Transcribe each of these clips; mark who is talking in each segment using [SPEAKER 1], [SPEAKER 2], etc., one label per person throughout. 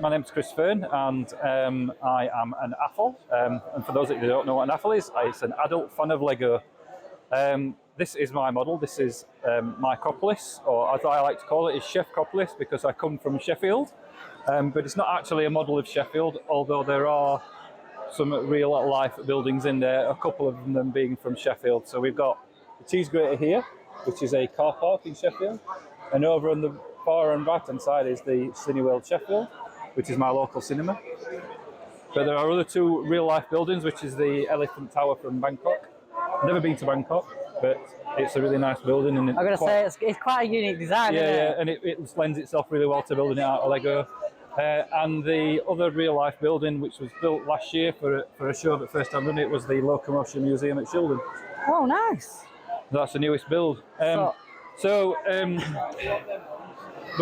[SPEAKER 1] my name's Chris Fern, and I am an AFL. And for those of you who don't know what an AFL is, it's an adult fan of Lego. This is my model. This is Micropolis, or as I like to call it, is Sheffcropolis, because I come from Sheffield. But it's not actually a model of Sheffield, although there are some real life buildings in there, a couple of them being from Sheffield. So we've got the cheese grater here, which is a car park in Sheffield, and over on the far and right hand side is the Cineworld Sheffield, which is my local cinema. But there are other two real life buildings, which is the Elephant Tower from Bangkok. I've never been to Bangkok, but it's a really nice building. And
[SPEAKER 2] I'm going to say it's quite a unique design, isn't it?
[SPEAKER 1] Yeah, and it lends itself really well to building it out of Lego. And the other real life building, which was built last year for a show that first time done it, was the Locomotion Museum at Shildon.
[SPEAKER 2] Oh, nice.
[SPEAKER 1] That's the newest build. Go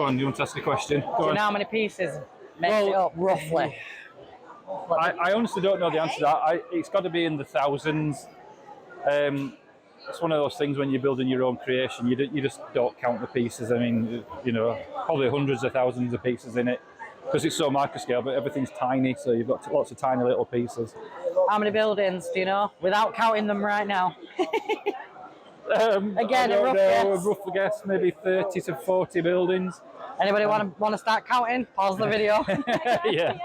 [SPEAKER 1] on, you want to ask a question?
[SPEAKER 2] Do you know how many pieces makes it up, roughly?
[SPEAKER 1] I honestly don't know the answer to that. It's got to be in the thousands. It's one of those things when you're building your own creation, you just don't count the pieces. I mean, you know, probably hundreds of thousands of pieces in it, because it's so microscale, but everything's tiny, so you've got lots of tiny little pieces.
[SPEAKER 2] How many buildings do you know, without counting them right now? Again, a rough guess, maybe 30 to 40 buildings. Anybody want to start counting? Pause the video.
[SPEAKER 1] yeah,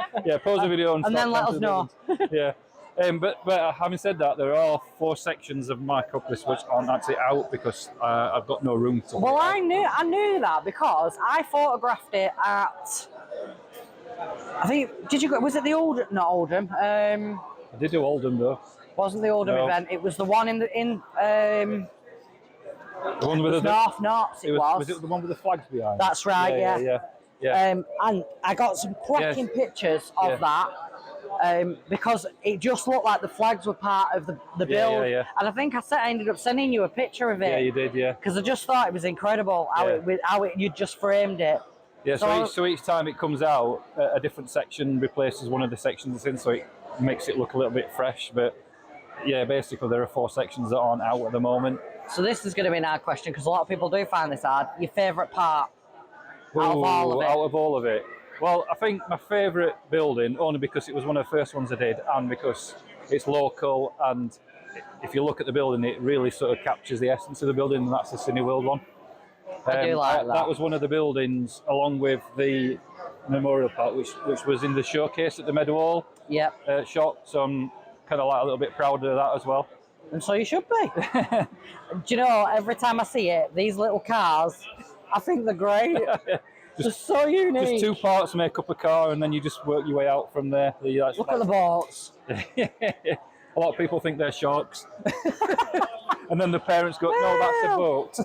[SPEAKER 1] pause the video and
[SPEAKER 2] then let us know.
[SPEAKER 1] Yeah. But having said that, there are 4 sections of Micropolis which aren't actually out because I've got no room to.
[SPEAKER 2] Well, I knew that because I photographed it at. I think was it the Oldham? Not Oldham.
[SPEAKER 1] I did do Oldham though.
[SPEAKER 2] Wasn't the Oldham event? It was the one
[SPEAKER 1] the one with the
[SPEAKER 2] North Knots.
[SPEAKER 1] Was it the one with the flags behind?
[SPEAKER 2] That's right. Yeah. And I got some cracking pictures of that. Because it just looked like the flags were part of the build. And I think I ended up sending you a picture of it.
[SPEAKER 1] Yeah, you did, yeah.
[SPEAKER 2] Because I just thought it was incredible how you just framed it.
[SPEAKER 1] Yeah, so each time it comes out, a different section replaces one of the sections it's in, so it makes it look a little bit fresh. But yeah, basically there are 4 sections that aren't out at the moment.
[SPEAKER 2] So this is going to be an hard question, because a lot of people do find this hard. Your favourite part out of all of it?
[SPEAKER 1] Out of all of it? Well, I think my favourite building, only because it was one of the first ones I did, and because it's local, and if you look at the building, it really sort of captures the essence of the building, and that's the Cineworld one.
[SPEAKER 2] I do like that.
[SPEAKER 1] That was one of the buildings, along with the Memorial Park, which was in the showcase at the Meadowhall shop, so I'm kind of like a little bit proud of that as well.
[SPEAKER 2] And so you should be. Do you know, every time I see it, these little cars, I think they're great. They're so unique.
[SPEAKER 1] Just 2 parts make up a car, and then you just work your way out from there.
[SPEAKER 2] Look at the boats.
[SPEAKER 1] A lot of people think they're sharks. And then the parents go, no, that's a boat.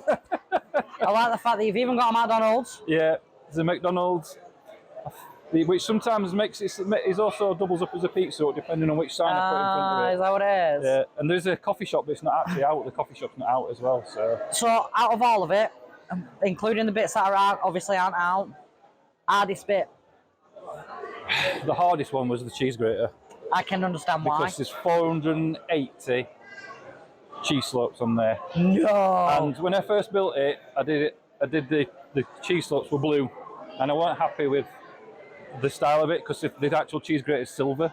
[SPEAKER 2] I like the fact that you've even got a McDonald's.
[SPEAKER 1] Yeah, there's a McDonald's, which sometimes is also doubles up as a pizza, depending on which sign I put in front of it.
[SPEAKER 2] Is that what it is?
[SPEAKER 1] Yeah, and there's a coffee shop, but it's not actually out. The coffee shop's not out as well. So
[SPEAKER 2] out of all of it, including the bits that obviously aren't out, hardest bit?
[SPEAKER 1] The hardest one was the cheese grater.
[SPEAKER 2] I can understand why.
[SPEAKER 1] Because there's 480 cheese slopes on there.
[SPEAKER 2] No.
[SPEAKER 1] And when I first built it, I did the cheese slopes were blue, and I weren't happy with the style of it because the actual cheese grater is silver.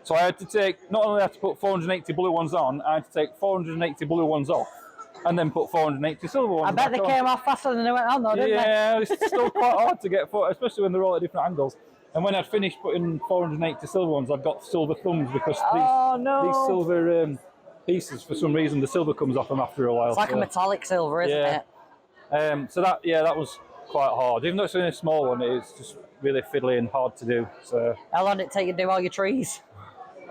[SPEAKER 1] So I had to take, not only had to put 480 blue ones on, I had to take 480 blue ones off, and then put 480 silver ones.
[SPEAKER 2] I bet they came off faster than they went on though, didn't they?
[SPEAKER 1] Yeah, it's still quite hard to get, especially when they're all at different angles. And when I'd finished putting 480 silver ones, I've got silver thumbs because these silver pieces, for some reason, the silver comes off them after a while.
[SPEAKER 2] It's like a metallic silver, isn't it?
[SPEAKER 1] So that was quite hard. Even though it's in a small one, it's just really fiddly and hard to do. So
[SPEAKER 2] how long did it take you to do all your trees?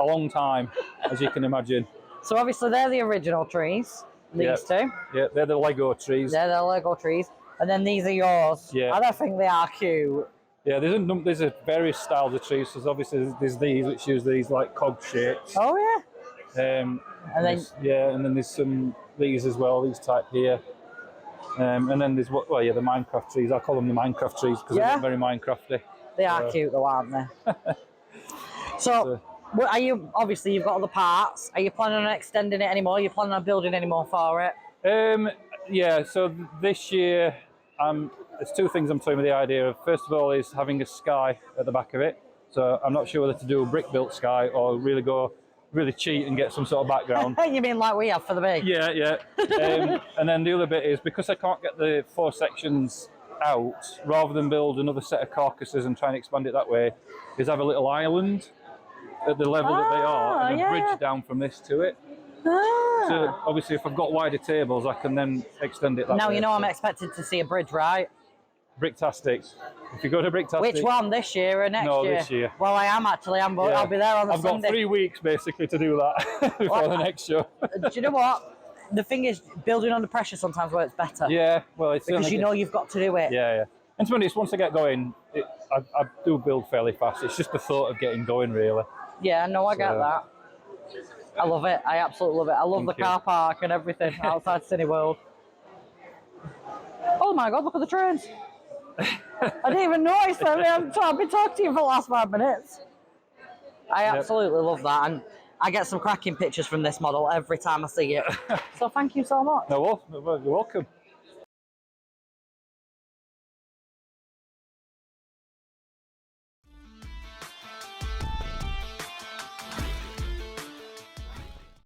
[SPEAKER 1] A long time, as you can imagine.
[SPEAKER 2] So obviously they're the original trees, these two.
[SPEAKER 1] Yeah, they're the Lego trees.
[SPEAKER 2] They're the Lego trees. And then these are yours.
[SPEAKER 1] Yeah.
[SPEAKER 2] I don't think they are cute.
[SPEAKER 1] Yeah, there's various styles of trees. So obviously there's these which use these like cog shapes.
[SPEAKER 2] Oh yeah.
[SPEAKER 1] And then there's some these as well, these type here. And then there's the Minecraft trees. I call them the Minecraft trees because they're very Minecrafty.
[SPEAKER 2] They are cute though, aren't they? So are you, obviously you've got all the parts. Are you planning on extending it anymore? Are you planning on building any more for it?
[SPEAKER 1] Yeah, so this year I'm there's two things I'm toying with the idea of. First of all is having a sky at the back of it. So I'm not sure whether to do a brick-built sky or really cheat and get some sort of background.
[SPEAKER 2] You mean like we have for the big?
[SPEAKER 1] Yeah, yeah. And then the other bit is, because I can't get the 4 sections out, rather than build another set of carcasses and try and expand it that way, is have a little island at the level that they are, and a bridge down from this to it. So obviously if I've got wider tables, I can then extend it that way.
[SPEAKER 2] Now you know I'm expected to see a bridge, right?
[SPEAKER 1] Bricktastic. If you go to Bricktastic...
[SPEAKER 2] Which one, this year or next year?
[SPEAKER 1] No, this year.
[SPEAKER 2] Well, I am actually. I'll be there on the Sunday.
[SPEAKER 1] I've got 3 weeks, basically, to do that before the next show.
[SPEAKER 2] Do you know what? The thing is, building under pressure sometimes works better.
[SPEAKER 1] Yeah, well, it's...
[SPEAKER 2] Because you know you've got to do it.
[SPEAKER 1] Yeah, yeah. And to be honest, once I get going, I do build fairly fast. It's just the thought of getting going, really.
[SPEAKER 2] Yeah, no, I get that. I love it. I absolutely love it. I love the car park and everything outside Cineworld. Oh my God, look at the trains. I didn't even notice them. I've been talking to you for the last 5 minutes. I absolutely love that. And I get some cracking pictures from this model every time I see it. So thank you so much.
[SPEAKER 1] No, you're welcome.